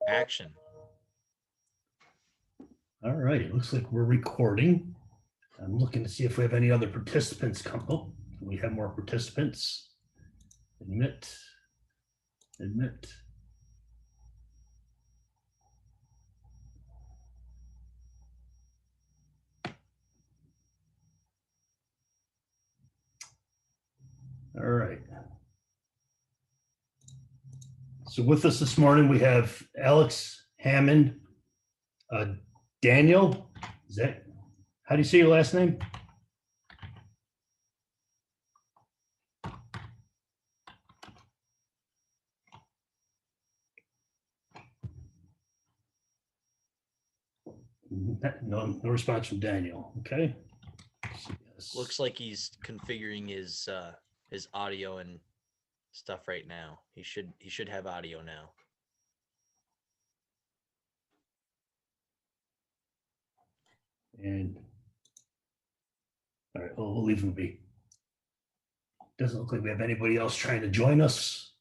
Action. All right, it looks like we're recording. I'm looking to see if we have any other participants come. Oh, we have more participants. Admit. All right. So with us this morning, we have Alex Hammond, Daniel. Is that, how do you say your last name? No response from Daniel. Okay. Yes. Looks like he's configuring his audio and stuff right now. He should have audio now. And all right, we'll leave him be. Doesn't look like we have anybody else trying to join us.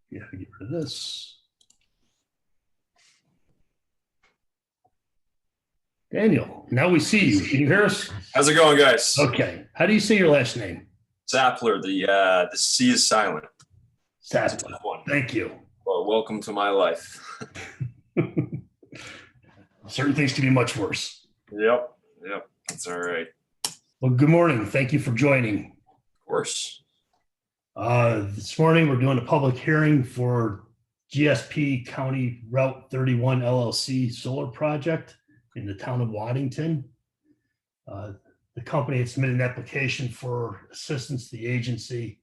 Yeah, get rid of this. Daniel, now we see you. Can you hear us? How's it going, guys? Okay. How do you say your last name? Zappler. The C is silent. Zappler. Thank you. Well, welcome to my life. Certain things can be much worse. Yep. That's all right. Well, good morning. Thank you for joining. Of course. This morning, we're doing a public hearing for GSP County Route 31 LLC solar project in the town of Waddington. The company had submitted an application for assistance to the agency,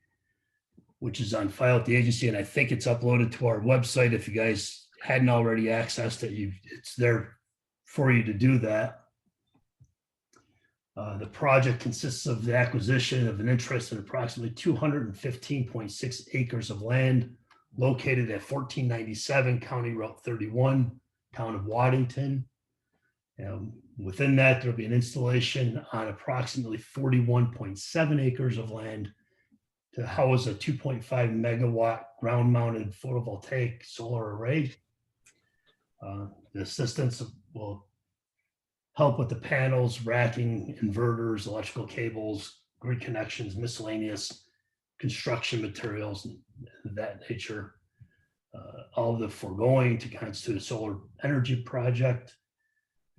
which is on file at the agency, and I think it's uploaded to our website. If you guys hadn't already accessed it, it's there for you to do that. The project consists of the acquisition of an interest in approximately 215.6 acres of land located at 1497 County Route 31, town of Waddington. Within that, there'll be an installation on approximately 41.7 acres of land to house a 2.5 megawatt ground-mounted photovoltaic solar array. The assistance will help with the panels, racking, inverters, electrical cables, grid connections, miscellaneous construction materials, and that nature. All of the foregoing to constitute a solar energy project,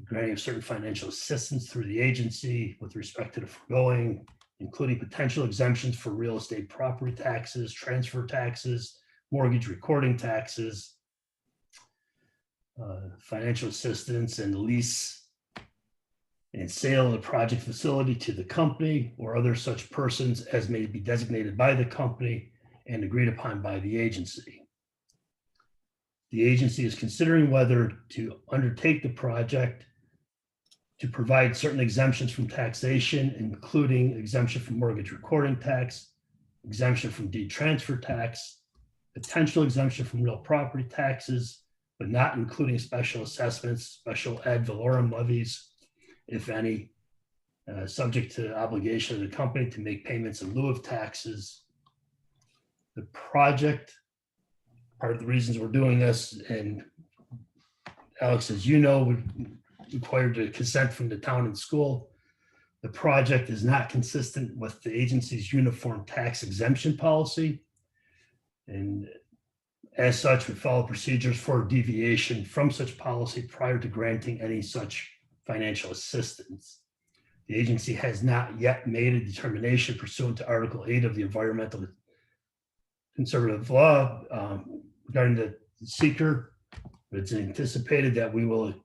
granting of certain financial assistance through the agency with respect to the foregoing, including potential exemptions for real estate property taxes, transfer taxes, mortgage recording taxes, financial assistance and lease and sale of the project facility to the company or other such persons as may be designated by the company and agreed upon by the agency. The agency is considering whether to undertake the project to provide certain exemptions from taxation, including exemption from mortgage recording tax, exemption from deed transfer tax, potential exemption from real property taxes, but not including special assessments, special ad valorem levies, if any, subject to obligation of the company to make payments in lieu of taxes. The project, part of the reasons we're doing this, and Alex, as you know, would require the consent from the town and school. The project is not consistent with the agency's uniform tax exemption policy. And as such, we follow procedures for deviation from such policy prior to granting any such financial assistance. The agency has not yet made a determination pursuant to Article 8 of the Environmental Conservative Law regarding the seeker, but it's anticipated that we will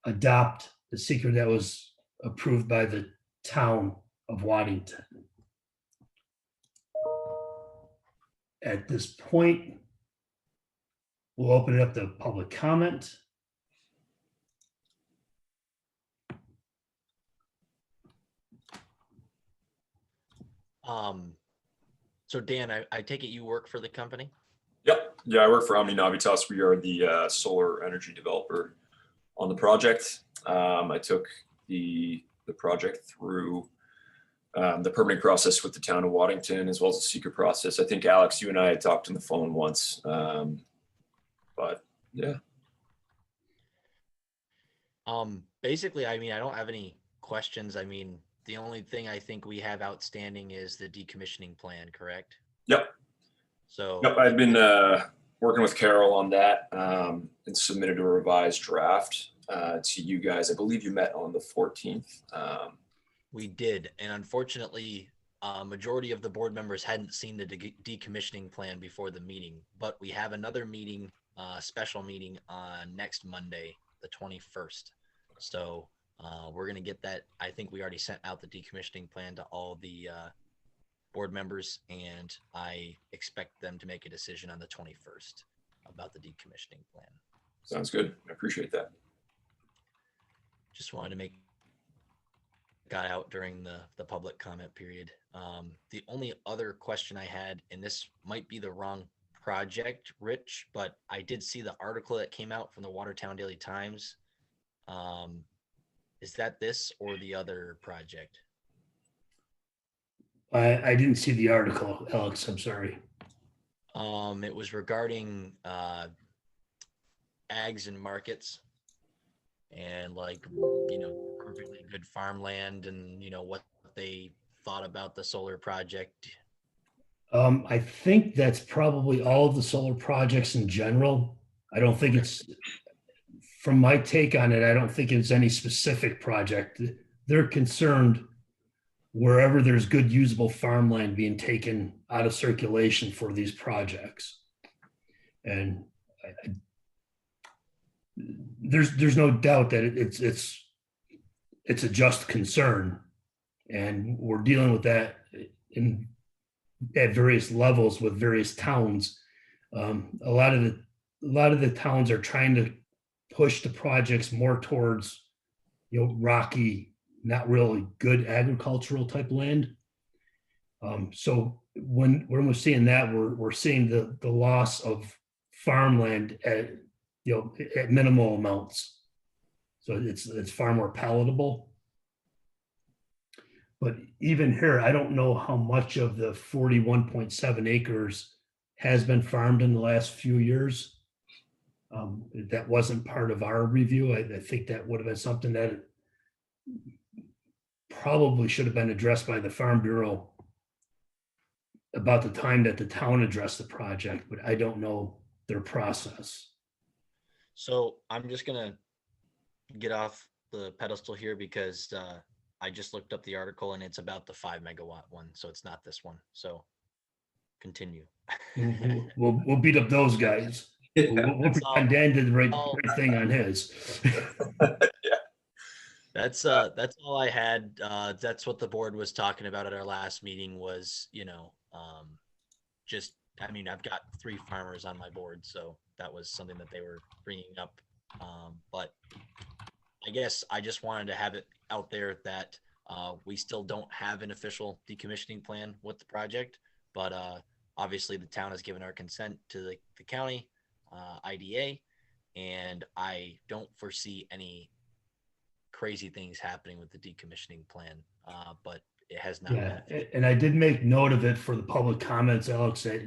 adopt the seeker that was approved by the town of Waddington. At this point, we'll open it up to public comment. So Dan, I take it you work for the company? Yep. Yeah, I work for Omni. We are the solar energy developer on the project. I took the project through the permitting process with the town of Waddington, as well as the secret process. I think Alex, you and I had talked on the phone once, but yeah. Basically, I mean, I don't have any questions. I mean, the only thing I think we have outstanding is the decommissioning plan, correct? Yep. So Yep. I've been working with Carol on that and submitted a revised draft to you guys. I believe you met on the 14th. we did, and unfortunately, majority of the board members hadn't seen the decommissioning plan before the meeting. But we have another meeting, special meeting on next Monday, the 21st. So we're gonna get that. I think we already sent out the decommissioning plan to all the board members, and I expect them to make a decision on the 21st about the decommissioning plan. Sounds good. I appreciate that. Just wanted to make got out during the public comment period. The only other question I had, and this might be the wrong project, Rich, but I did see the article that came out from the Watertown Daily Times. Is that this or the other project? I didn't see the article, Alex. I'm sorry. It was regarding ags and markets, and like, you know, perfectly good farmland, and you know what they thought about the solar project. I think that's probably all of the solar projects in general. I don't think it's, from my take on it, I don't think it's any specific project. They're concerned wherever there's good usable farmland being taken out of circulation for these projects. And there's no doubt that it's a just concern, and we're dealing with that at various levels with various towns. A lot of the towns are trying to push the projects more towards, you know, rocky, not really good agricultural type land. So when we're seeing that, we're seeing the loss of farmland at, you know, at minimal amounts. So it's far more palatable. But even here, I don't know how much of the 41.7 acres has been farmed in the last few years. That wasn't part of our review. I think that would have been something that probably should have been addressed by the Farm Bureau about the time that the town addressed the project, but I don't know their process. So I'm just gonna get off the pedestal here because I just looked up the article and it's about the 5 megawatt one, so it's not this one. So continue. We'll beat up those guys. We'll pretend Dan did the right thing on his. Yeah. That's all I had. That's what the board was talking about at our last meeting was, you know, just, I mean, I've got 3 farmers on my board, so that was something that they were bringing up. But I guess I just wanted to have it out there that we still don't have an official decommissioning plan with the project, but obviously the town has given our consent to the county IDA, and I don't foresee any crazy things happening with the decommissioning plan, but it has not been. And I did make note of it for the public comments, Alex, that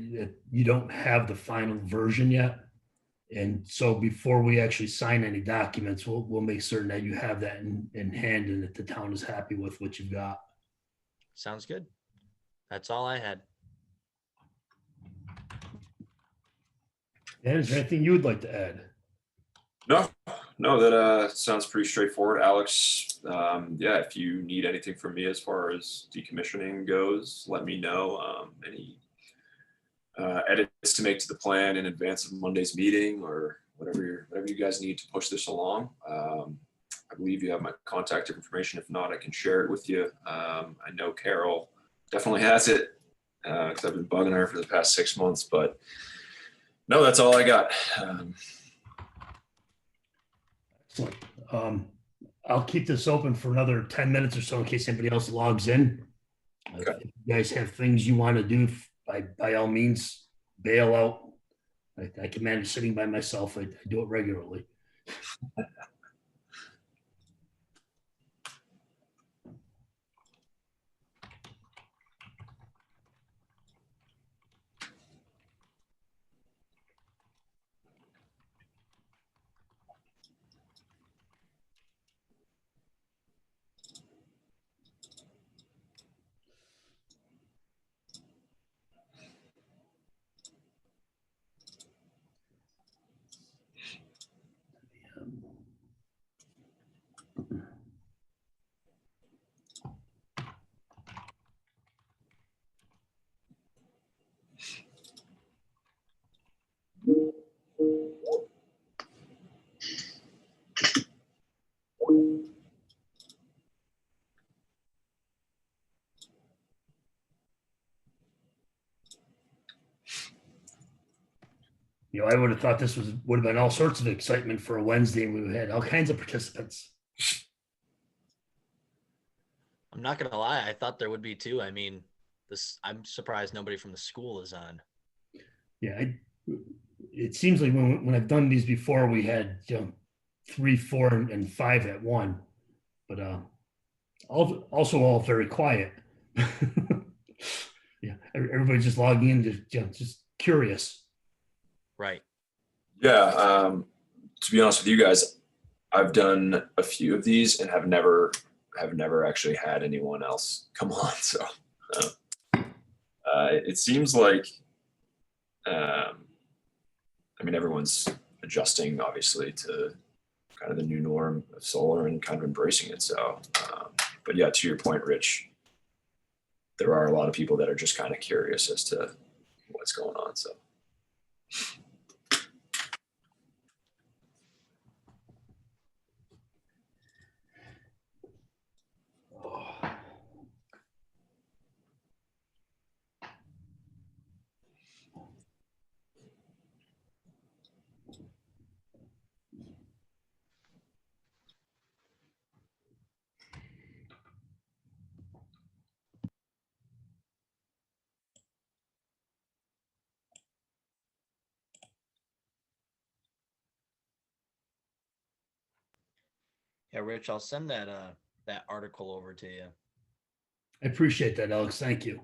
you don't have the final version yet. And so before we actually sign any documents, we'll make certain that you have that in hand and that the town is happy with what you've got. Sounds good. That's all I had. And is there anything you would like to add? No, that sounds pretty straightforward, Alex. Yeah, if you need anything from me as far as decommissioning goes, let me know. Any edits to make to the plan in advance of Monday's meeting, or whatever you guys need to push this along. I believe you have my contact information. If not, I can share it with you. I know Carol definitely has it because I've been bugging her for the past 6 months, but no, that's all I got. Excellent. I'll keep this open for another 10 minutes or so in case anybody else logs in. Okay. If you guys have things you want to do, by all means, bail out. I can manage sitting by myself. I do it regularly. I would have thought this would have been all sorts of excitement for a Wednesday, and we would have had all kinds of participants. I'm not gonna lie, I thought there would be too. I mean, I'm surprised nobody from the school is on. Yeah, it seems like when I've done these before, we had 3, 4, and 5 at one, but also all very quiet. Yeah, everybody's just logging in to just curious. Right. Yeah. To be honest with you guys, I've done a few of these and have never actually had anyone else come on. So it seems like, I mean, everyone's adjusting obviously to kind of the new norm of solar and kind of embracing it. So, but yeah, to your point, Rich, there are a lot of people that are just kind of curious as to what's going on. So. Oh. Yeah, Rich, I'll send that article over to you. I appreciate that, Alex. Thank you.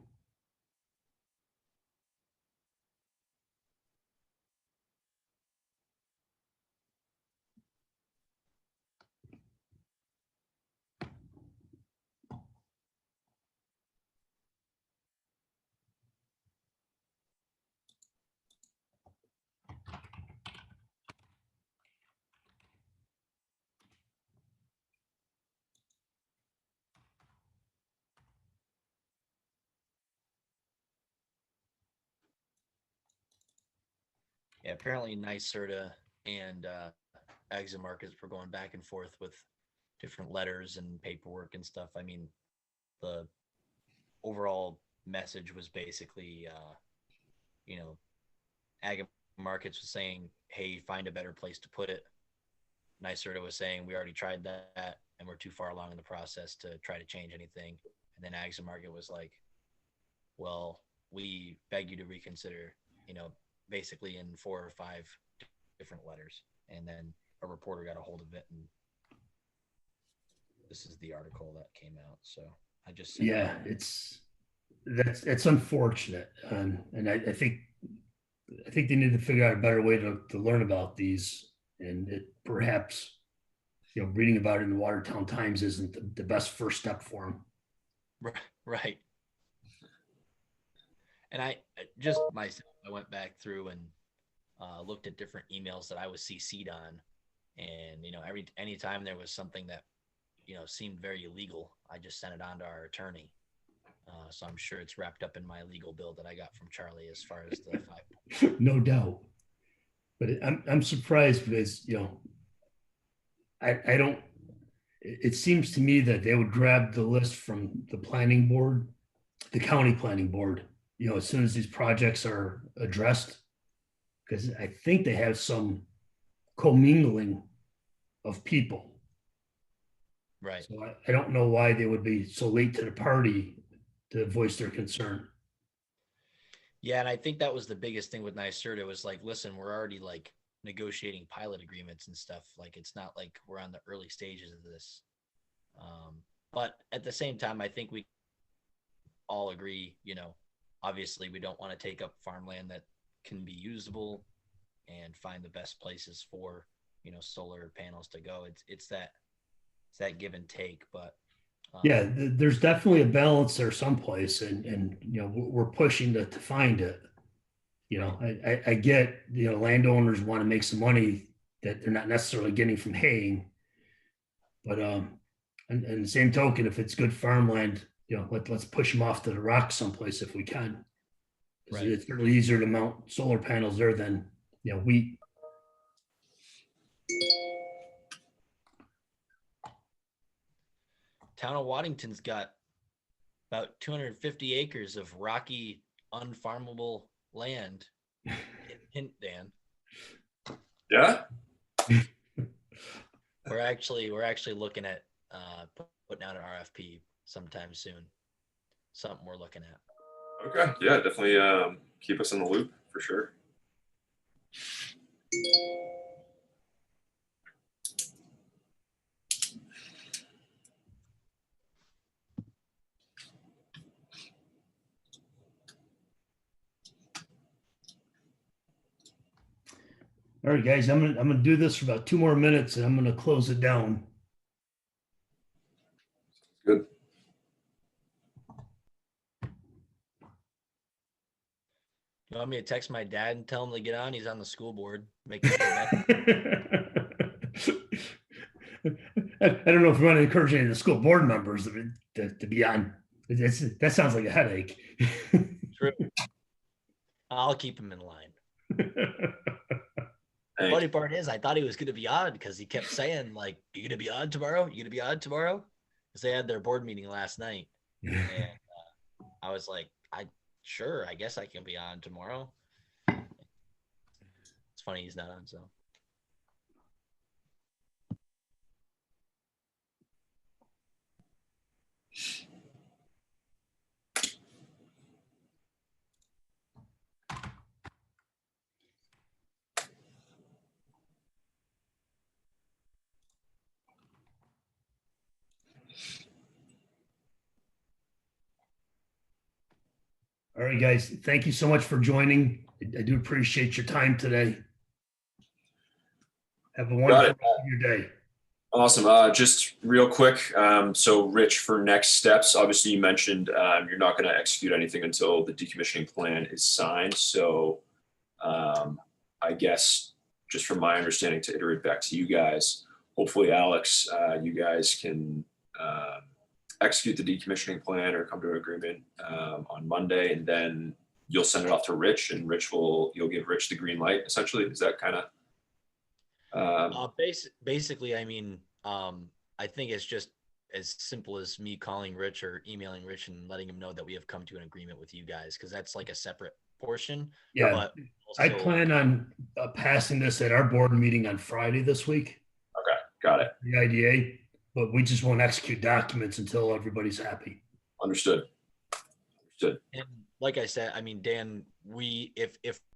Yeah, apparently NYSERDA and Exim Markets were going back and forth with different letters and paperwork and stuff. I mean, the overall message was basically, you know, Ag Markets was saying, "Hey, find a better place to put it." NYSERDA was saying, "We already tried that, and we're too far along in the process to try to change anything." And then Ag Market was like, "Well, we beg you to reconsider." You know, basically in 4 or 5 different letters. And then a reporter got a hold of it, and this is the article that came out. So I just sent Yeah, it's unfortunate, and I think they need to figure out a better way to learn about these, and it perhaps reading about it in the Watertown Times isn't the best first step for them. right. And I just myself, I went back through and looked at different emails that I was CC'd on, and anytime there was something that seemed very illegal, I just sent it on to our attorney. So I'm sure it's wrapped up in my legal bill that I got from Charlie as far as the 5. No doubt, but I'm surprised because I don't. It seems to me that they would grab the list from the planning board, the county planning board, as soon as these projects are addressed, because I think they have some commingling of people. Right. So I don't know why they would be so late to the party to voice their concern. Yeah, and I think that was the biggest thing with NYSERDA was like, listen, we're already like negotiating pilot agreements and stuff. Like, it's not like we're on the early stages of this. But at the same time, I think we all agree, obviously we don't want to take up farmland that can be usable and find the best places for, solar panels to go. It's that give and take, but Yeah, there's definitely a balance there someplace, and we're pushing to find it. right. I get landowners want to make some money that they're not necessarily getting from haying, but and the same token, if it's good farmland, let's push them off to the rocks someplace if we can. Right. It's really easier to mount solar panels there than wheat. Town of Waddington's got about 250 acres of rocky, unfarmable land. Hint, Dan. Yeah. We're actually looking at putting out an RFP sometime soon. Something we're looking at. Okay. Yeah, definitely keep us in the loop for sure. All right, guys, I'm gonna do this for about 2 more minutes and I'm gonna close it down. Good. You want me to text my dad and tell him to get on? He's on the school board. Make him feel better. I don't know if we want to encourage any of the school board members to be on. That sounds like a headache. True. I'll keep him in line. Thank Funny part is, I thought he was going to be on because he kept saying, like, "You going to be on tomorrow? You going to be on tomorrow?" Because they had their board meeting last night, and I was like, "Sure, I guess I can be on tomorrow." It's funny he's not on, so. All right, guys, thank you so much for joining. I do appreciate your time today. Have a wonderful rest of your day. Awesome. Just real quick. So Rich, for next steps, obviously you mentioned you're not going to execute anything until the decommissioning plan is signed. So I guess just from my understanding, to iterate back to you guys, hopefully Alex, you guys can execute the decommissioning plan or come to an agreement on Monday, and then you'll send it off to Rich, and you'll give Rich the green light. Essentially, is that kind of? Basically, I mean, I think it's just as simple as me calling Rich or emailing Rich and letting him know that we have come to an agreement with you guys, because that's like a separate portion. Yeah, but also, I plan on passing this at our board meeting on Friday this week. Okay, got it. The IDA, but we just won't execute documents until everybody's happy. Understood. and like I said, I mean, Dan, if